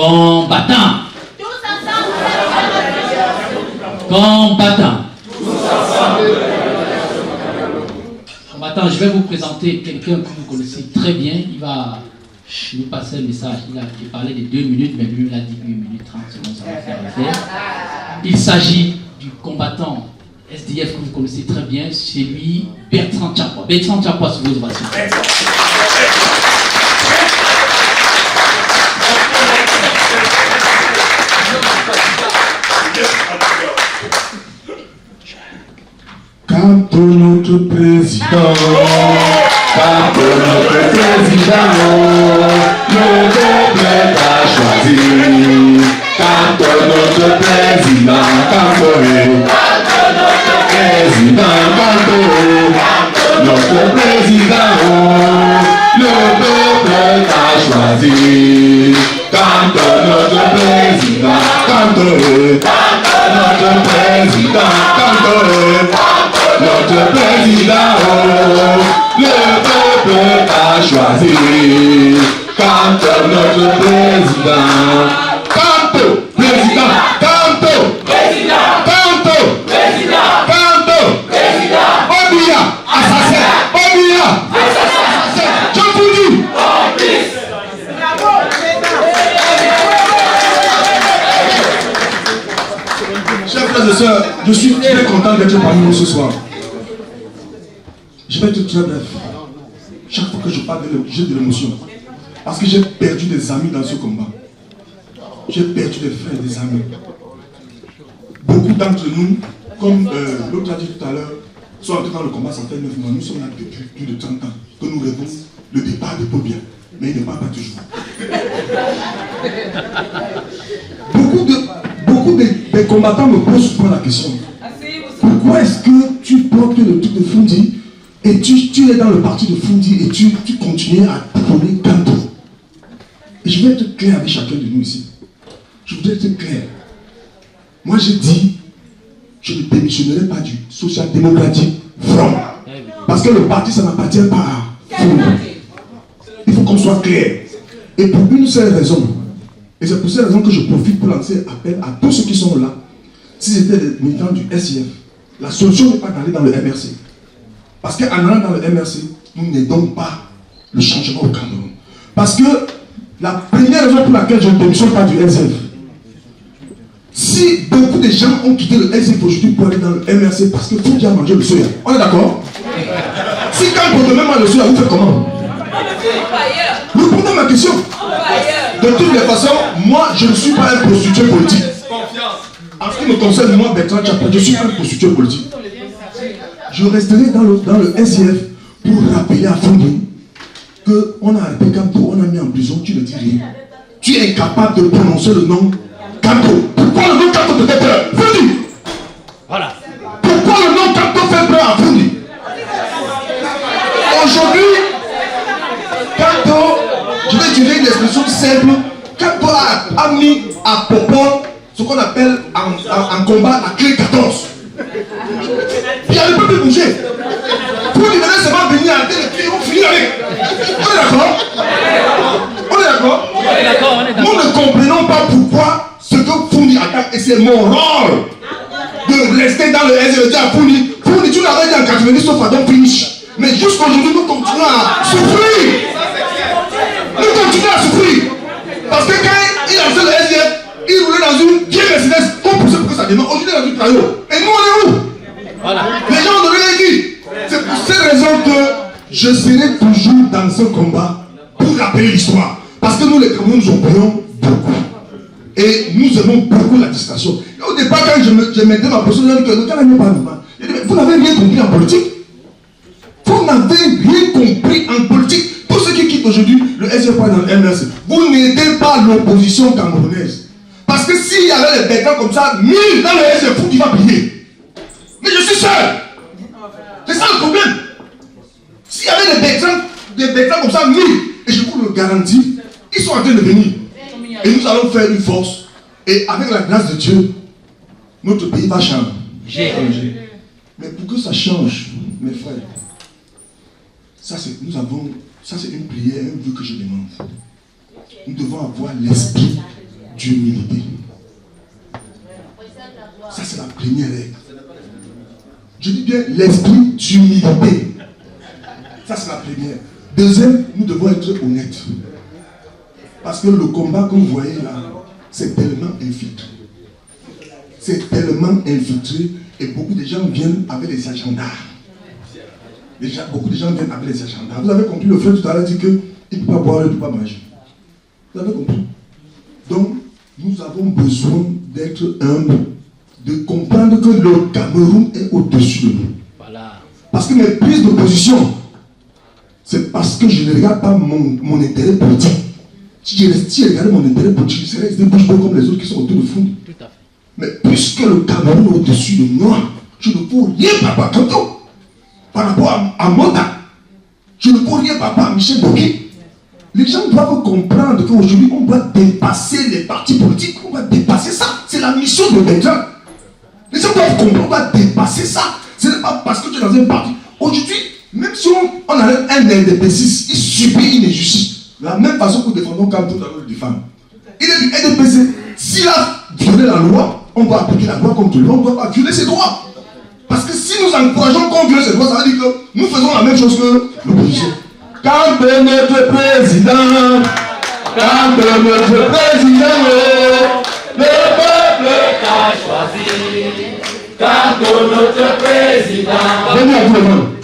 Combattant. Combattant. Combattant, je vais vous présenter quelqu'un que vous connaissez très bien. Il va nous passer un message. Il parlait de 2 minutes, mais lui, il a dit 1 minute 30 secondes, ça va faire l'affaire. Il s'agit du combattant SDF que vous connaissez très bien. C'est lui, Bertrand Tchapwa. Bertrand Tchapwa, sur vos ovations. Quand notre président, le peuple a choisi. Quand notre président, notre président, le peuple a choisi. Quand notre président, notre président, le peuple a choisi. Quand notre président, Obia, assassin, je vous dis. Chers frères et sœurs, je suis très content d'être parmi nous ce soir. Je vais être très bref. Chaque fois que je parle, j'ai de l'émotion. Parce que j'ai perdu des amis dans ce combat. J'ai perdu des frères et des amis. Beaucoup d'entre nous, comme l'autre a dit tout à l'heure, sont entrés dans le combat, ça fait 9 mois. Nous sommes là depuis plus de 30 ans que nous rêvons le départ de Pobia. Mais il ne part pas toujours. Beaucoup des combattants me posent souvent la question. Pourquoi est-ce que tu portes le truc de Fundi et tu es dans le parti de Fundi et tu continues à prôner Kanto? Et je vais être clair avec chacun de nous ici. Je voudrais être clair. Moi j'ai dit, je ne démissionnerai pas du social-démocratique Front. Parce que le parti, ça n'appartient pas à Fundi. Il faut qu'on soit clair. Et pour une seule raison, et c'est pour cette raison que je profite pour lancer appel à tous ceux qui sont là. Si c'était des militants du SIF, la solution n'est pas d'aller dans le MRC. Parce qu'en allant dans le MRC, nous n'aidons pas le changement au Cameroun. Parce que la première raison pour laquelle je ne démissionne pas du SIF, si beaucoup de gens ont quitté le SIF aujourd'hui pour aller dans le MRC parce qu'il faut bien manger le soya, on est d'accord? Si quand on demain mange le soya, vous faites comment? Répondez à ma question. De toutes les façons, moi je ne suis pas un prostitué politique. En ce qui me concerne, moi, Bertrand Tchapwa, je ne suis pas un prostitué politique. Je resterai dans le SIF pour rappeler à Fundi qu'on a arrêté Kanto, on a mis en prison, tu ne dis rien. Tu es incapable de prononcer le nom Kanto. Pourquoi le nom Kanto te fait peur? Fundi. Voilà. Pourquoi le nom Kanto fait peur à Fundi? Aujourd'hui, Kanto, je vais utiliser une expression simple. Kanto a mis à Popol ce qu'on appelle en combat la clé 14. Puis elle ne peut plus bouger. Pour lui donner seulement venir arrêter le pied, on finit avec. On est d'accord? On est d'accord? Nous ne comprenons pas pourquoi ce que Fundi attaque, et c'est mon rôle de rester dans le S et de dire à Fundi, Fundi, tu l'avais dit en 90 sauf à donc finish. Mais jusqu'aujourd'hui, nous continuons à souffrir. Nous continuons à souffrir. Parce que quand il a lancé le SDF, il roulait dans une vieille Mercedes, on poussait pour que ça démarre. Aujourd'hui, dans une Trayo. Et nous, on est où? Voilà. Les gens ont donné les dit. C'est pour cette raison que je serai toujours dans ce combat pour rappeler l'histoire. Parce que nous, les Camerounais, nous oublions beaucoup. Et nous aimons beaucoup la distraction. Et au départ, quand je mettais ma position, je disais que le gars n'est pas normal. Vous n'avez rien compris en politique. Vous n'avez rien compris en politique. Tous ceux qui quittent aujourd'hui le SFP dans le MRC, vous n'aidez pas l'opposition camerounaise. Parce que s'il y avait des bêtins comme ça, 1000 dans le SFP, il va plier. Mais je suis seul. C'est ça le problème. S'il y avait des bêtins comme ça, 1000, et je vous le garantis, ils sont en train de venir. Et nous allons faire une force. Et avec la grâce de Dieu, notre pays va changer. Mais pour que ça change, mes frères, ça c'est une prière, un vœu que je demande. Nous devons avoir l'esprit d'humilité. Ça, c'est la première règle. Je dis bien l'esprit d'humilité. Ça, c'est la première. Deuxième, nous devons être honnêtes. Parce que le combat que vous voyez là, c'est tellement infiltré. C'est tellement infiltré et beaucoup de gens viennent avec des agendas. Beaucoup de gens viennent avec des agendas. Vous avez compris, le frère tout à l'heure dit qu'il ne peut pas boire, il ne peut pas manger. Vous avez compris? Donc, nous avons besoin d'être humbles, de comprendre que le Cameroun est au-dessus de nous. Voilà. Parce que mes prises de position, c'est parce que je ne regarde pas mon intérêt politique. Si je regardais mon intérêt politique, je serais resté bouche bée comme les autres qui sont autour de fond. Tout à fait. Mais puisque le Cameroun est au-dessus de moi, je ne peux rien, papa, Kanto, par rapport à Mota. Je ne peux rien, papa, à Michel Bogué. Les gens doivent comprendre qu'aujourd'hui, on doit dépasser les partis politiques. On va dépasser ça. C'est la mission de Benjamin. Les gens doivent comprendre qu'on va dépasser ça. Ce n'est pas parce que tu es dans un parti. Aujourd'hui, même si on arrête un NDP6, il subit une injustice. De la même façon que nous défendons Kanto dans le défendre. Il est du NDPC. S'il a violé la loi, on va appliquer la loi contre lui. On ne doit pas violer ses droits. Parce que si nous encourageons qu'on viole ses droits, ça veut dire que nous faisons la même chose que l'opposition. Quand notre président, le peuple t'a choisi. Quand notre président. Venez à tout le monde.